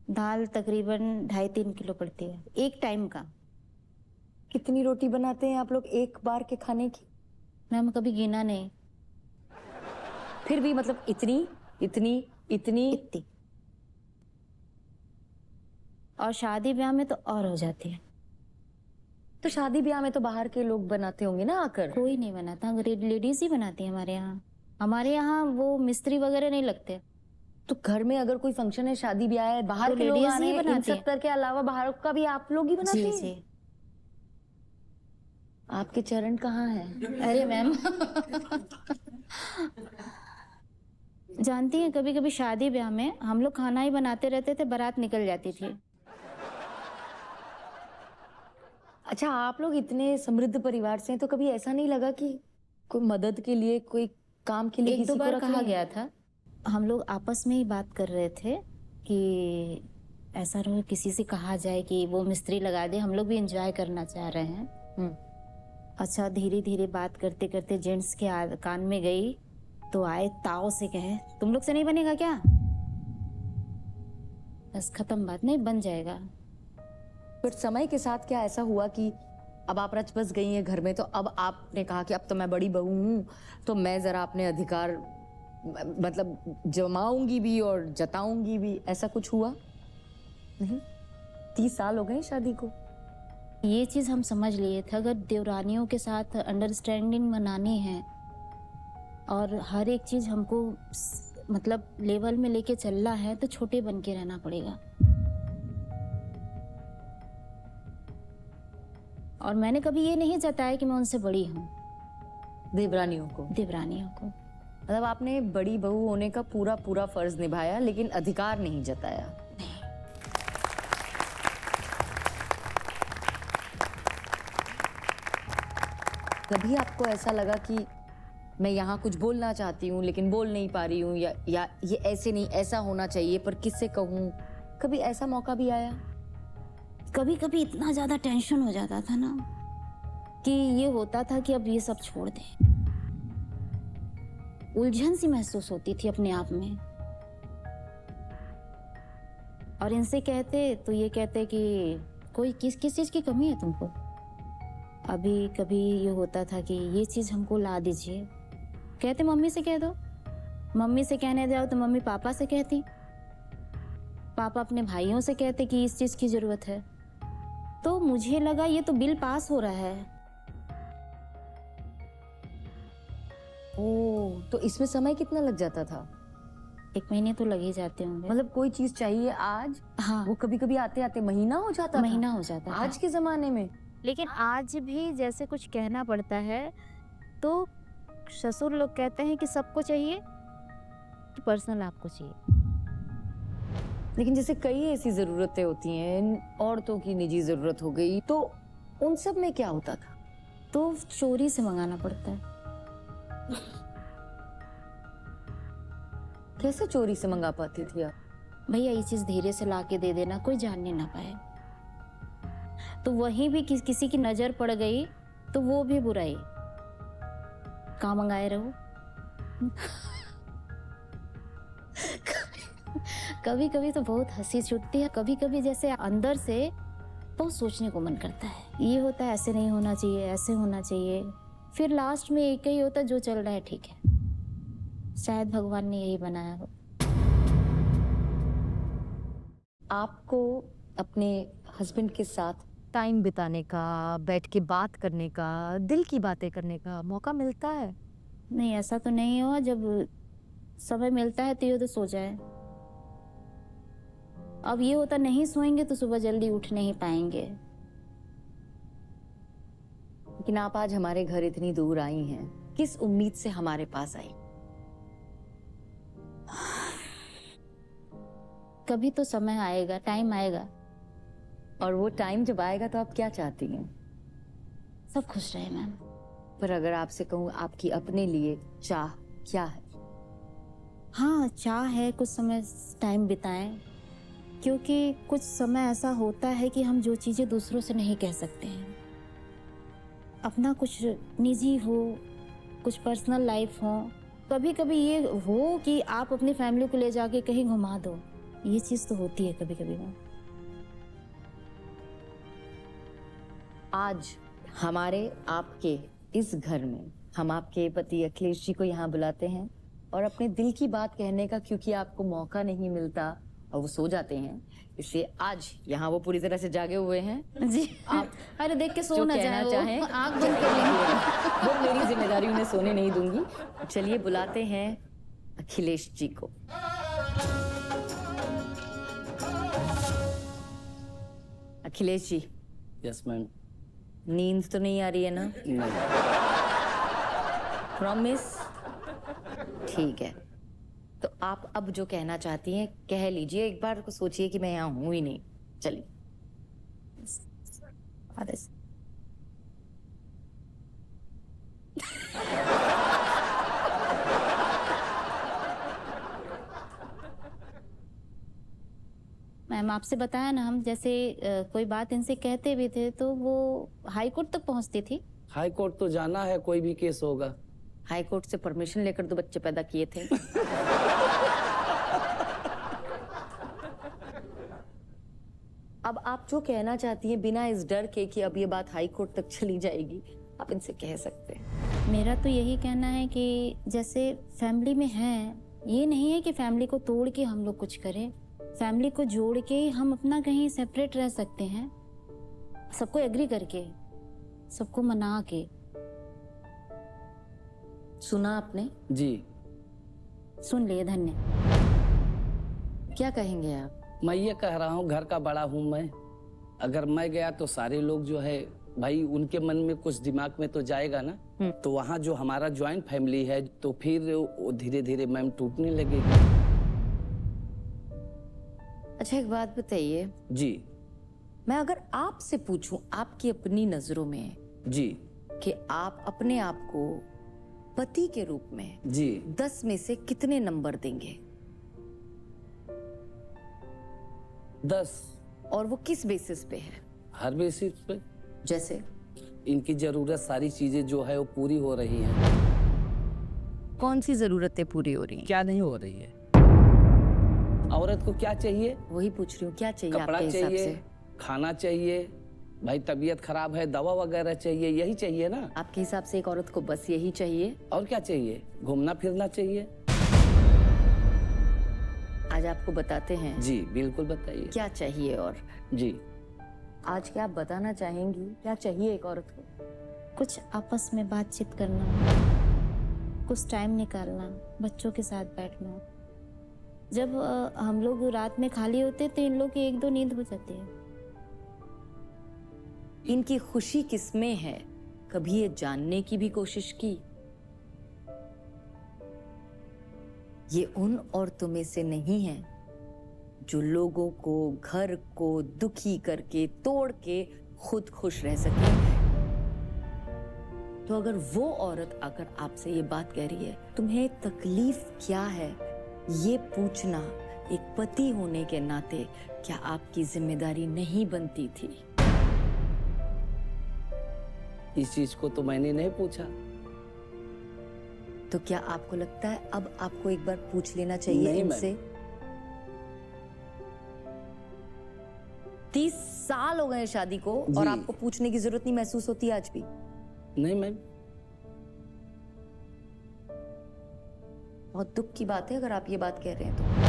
दाल तकरीबन 2.5-3 किलो पड़ती है एक टाइम का। कितनी रोटी बनाते हैं आप लोग एक बार के खाने की? मैम कभी गिना नहीं। फिर भी मतलब इतनी इतनी इतनी इतनी। और शादी ब्याह में तो और हो जाती है। तो शादी ब्याह में तो बाहर के लोग बनाते होंगे ना आकर? कोई नहीं बनाता, लेडीज ही बनाती है हमारे यहाँ। हमारे यहाँ वो मिस्त्री वगैरह नहीं लगते। तो घर में अगर कोई फंक्शन है, शादी ब्याह है, बाहर तो के लोग आ लेडीज रहे ही हैं, इन बनाती है। 70 के अलावा बाहर का भी आप लोग ही बनाते जी हैं? जी। आपके चरण कहाँ हैं? अरे मैम जानती हैं कभी कभी शादी ब्याह में हम लोग खाना ही बनाते रहते थे, बारात निकल जाती थी। अच्छा, आप लोग इतने समृद्ध परिवार से हैं, तो कभी ऐसा नहीं लगा कि कोई मदद के लिए, कोई काम के लिए एक दो किसी को बार रख कहा लें? गया था। हम लोग आपस में ही बात कर रहे थे कि ऐसा रहो किसी से कहा जाए कि वो मिस्त्री लगा दे, हम लोग भी एंजॉय करना चाह रहे हैं। अच्छा, धीरे धीरे बात करते करते जेंट्स के कान में गई तो आए ताव से कहे तुम लोग से नहीं बनेगा क्या? बस खत्म बात, नहीं बन जाएगा। पर समय के साथ क्या ऐसा हुआ कि अब आप रच बस गई हैं घर में, तो अब आपने कहा कि अब तो मैं बड़ी बहू हूँ, तो मैं जरा अपने अधिकार मतलब जमाऊंगी भी और जताऊंगी भी, ऐसा कुछ हुआ नहीं? 30 साल हो गए शादी को। ये चीज हम समझ लिए थे, अगर देवरानियों के साथ अंडरस्टैंडिंग बनानी है और हर एक चीज हमको मतलब लेवल में लेके चलना है तो छोटे बन के रहना पड़ेगा। और मैंने कभी ये नहीं जताया कि मैं उनसे बड़ी हूँ। देवरानियों को? देवरानियों को। मतलब आपने बड़ी बहू होने का पूरा पूरा फर्ज निभाया, लेकिन अधिकार नहीं जताया। कभी आपको ऐसा लगा कि मैं यहाँ कुछ बोलना चाहती हूँ लेकिन बोल नहीं पा रही हूँ, या ये ऐसे नहीं, ऐसा होना चाहिए, पर किससे कहूँ? कभी ऐसा मौका भी आया? कभी कभी इतना ज्यादा टेंशन हो जाता था ना कि ये होता था कि अब ये सब छोड़ दे। उलझन सी महसूस होती थी अपने आप में। और इनसे कहते तो ये कहते कि कोई किस किस चीज की कमी है तुमको। अभी कभी ये होता था कि ये चीज हमको ला दीजिए, कहते मम्मी से कह दो। मम्मी से कहने जाओ तो मम्मी पापा से कहती, पापा अपने भाइयों से कहते कि इस चीज की जरूरत है। तो मुझे लगा ये तो बिल पास हो रहा है। ओह, तो इसमें समय कितना लग जाता था? 1 महीने तो लग ही जाते होंगे। मतलब कोई चीज चाहिए आज, हाँ, वो कभी कभी आते आते महीना हो जाता था। महीना हो जाता था आज के जमाने में। लेकिन आज भी जैसे कुछ कहना पड़ता है तो ससुर लोग कहते हैं कि सबको चाहिए कि पर्सनल आपको चाहिए। लेकिन जैसे कई ऐसी जरूरतें होती हैं, औरतों की निजी जरूरत हो गई, तो उन सब में क्या होता था? तो चोरी से मंगाना पड़ता है। कैसे चोरी से मंगा पाती थी आप? भैया ये चीज धीरे से लाके दे देना, कोई जानने ना पाए। तो वहीं भी किसी की नजर पड़ गई तो वो भी बुराई, कहाँ मंगाए रहो। कभी कभी तो बहुत हंसी छूटती है, कभी कभी जैसे अंदर से बहुत सोचने को मन करता है। ये होता है ऐसे नहीं होना चाहिए, ऐसे होना चाहिए। फिर लास्ट में एक ही होता है जो चल रहा है ठीक है, शायद भगवान ने यही बनाया हो। आपको अपने हस्बैंड के साथ टाइम बिताने का, बैठ के बात करने का, दिल की बातें करने का मौका मिलता है? नहीं ऐसा तो नहीं हुआ, जब समय मिलता है तो ये तो सो जाए। अब ये होता नहीं सोएंगे तो सुबह जल्दी उठ नहीं पाएंगे। लेकिन आप आज हमारे घर इतनी दूर आई हैं, किस उम्मीद से हमारे पास आई? कभी तो समय आएगा, टाइम आएगा। और वो टाइम जब आएगा तो आप क्या चाहती हैं? सब खुश रहे मैम। पर अगर आपसे कहूँ आपकी अपने लिए चाह क्या है? हाँ चाह है कुछ समय टाइम बिताएं, क्योंकि कुछ समय ऐसा होता है कि हम जो चीज़ें दूसरों से नहीं कह सकते हैं। अपना कुछ निजी हो, कुछ पर्सनल लाइफ हो। कभी कभी ये हो कि आप अपनी फैमिली को ले जाके कहीं घुमा दो, ये चीज तो होती है कभी कभी मैम। आज हमारे आपके इस घर में हम आपके पति अखिलेश जी को यहाँ बुलाते हैं और अपने दिल की बात कहने का, क्योंकि आपको मौका नहीं मिलता और वो सो जाते हैं, इसलिए आज यहाँ वो पूरी तरह से जागे हुए हैं। जी आप अरे देख के सो जो ना कहना जाए वो, चाहें आँख बंद कर लेंगे। वो मेरी जिम्मेदारी, उन्हें सोने नहीं दूंगी। चलिए बुलाते हैं अखिलेश जी को। Akhilesh ji, yes ma'am. नींद तो नहीं आ रही है ना? नहीं। प्रॉमिस? ठीक है, तो आप अब जो कहना चाहती हैं कह लीजिए। एक बार को सोचिए कि मैं यहाँ हूं ही नहीं। चलिए। मैम आपसे बताया ना, हम जैसे कोई बात इनसे कहते भी थे तो वो हाई कोर्ट तक पहुंचती थी। हाई कोर्ट तो जाना है, कोई भी केस होगा। हाई कोर्ट से परमिशन लेकर तो बच्चे पैदा किए थे। अब आप जो कहना चाहती हैं बिना इस डर के कि अब ये बात हाई कोर्ट तक चली जाएगी, आप इनसे कह सकते हैं। मेरा तो यही कहना है कि जैसे फैमिली में है, ये नहीं है कि फैमिली को तोड़ के हम लोग कुछ करें। फैमिली को जोड़ के हम अपना कहीं सेपरेट रह सकते हैं, सबको एग्री करके, सबको मना के। सुना आपने? जी। सुन लिए, धन्य। क्या कहेंगे आप? मैं ये कह रहा हूँ, घर का बड़ा हूँ मैं। अगर मैं गया तो सारे लोग जो है भाई, उनके मन में कुछ दिमाग में तो जाएगा ना। तो वहाँ जो हमारा ज्वाइंट फैमिली है तो फिर वो धीरे धीरे मैम टूटने लगेगी। अच्छा एक बात बताइए जी। मैं अगर आपसे पूछूं आपकी अपनी नजरों में जी। कि आप अपने आप को पति के रूप में जी। 10 में से कितने नंबर देंगे? 10। और वो किस बेसिस पे है? हर बेसिस पे। जैसे इनकी जरूरत सारी चीजें जो है वो पूरी हो रही हैं। कौन सी जरूरतें पूरी हो रही हैं? क्या नहीं हो रही है? औरत को क्या चाहिए? वही पूछ रही हूँ, क्या चाहिए कपड़ा आपके हिसाब चाहिए, से? खाना चाहिए, भाई तबीयत खराब है दवा वगैरह चाहिए, यही चाहिए ना। आपके हिसाब से एक औरत को बस यही चाहिए? और क्या चाहिए? घूमना फिरना चाहिए। आज आपको बताते हैं जी बिल्कुल बताइए। क्या चाहिए। और जी। आज क्या आप बताना चाहेंगी क्या चाहिए एक औरत को? कुछ आपस में बातचीत करना, कुछ टाइम निकालना, बच्चों के साथ बैठना। जब हम लोग रात में खाली होते तो इन लोग की 1-2 नींद हो जाती है। इनकी खुशी किसमें है, कभी ये जानने की भी कोशिश की? ये उन औरतों में से नहीं है जो लोगों को, घर को दुखी करके, तोड़ के खुद खुश रह सके। तो अगर वो औरत अगर आपसे ये बात कह रही है, तुम्हें तकलीफ क्या है, ये पूछना एक पति होने के नाते क्या आपकी जिम्मेदारी नहीं बनती थी? इस चीज को तो मैंने नहीं पूछा। तो क्या आपको लगता है अब आपको एक बार पूछ लेना चाहिए नहीं इनसे? 30 साल हो गए शादी को और जी। आपको पूछने की जरूरत नहीं महसूस होती आज भी? नहीं मैम। बहुत दुख की बात है अगर आप ये बात कह रहे हैं तो।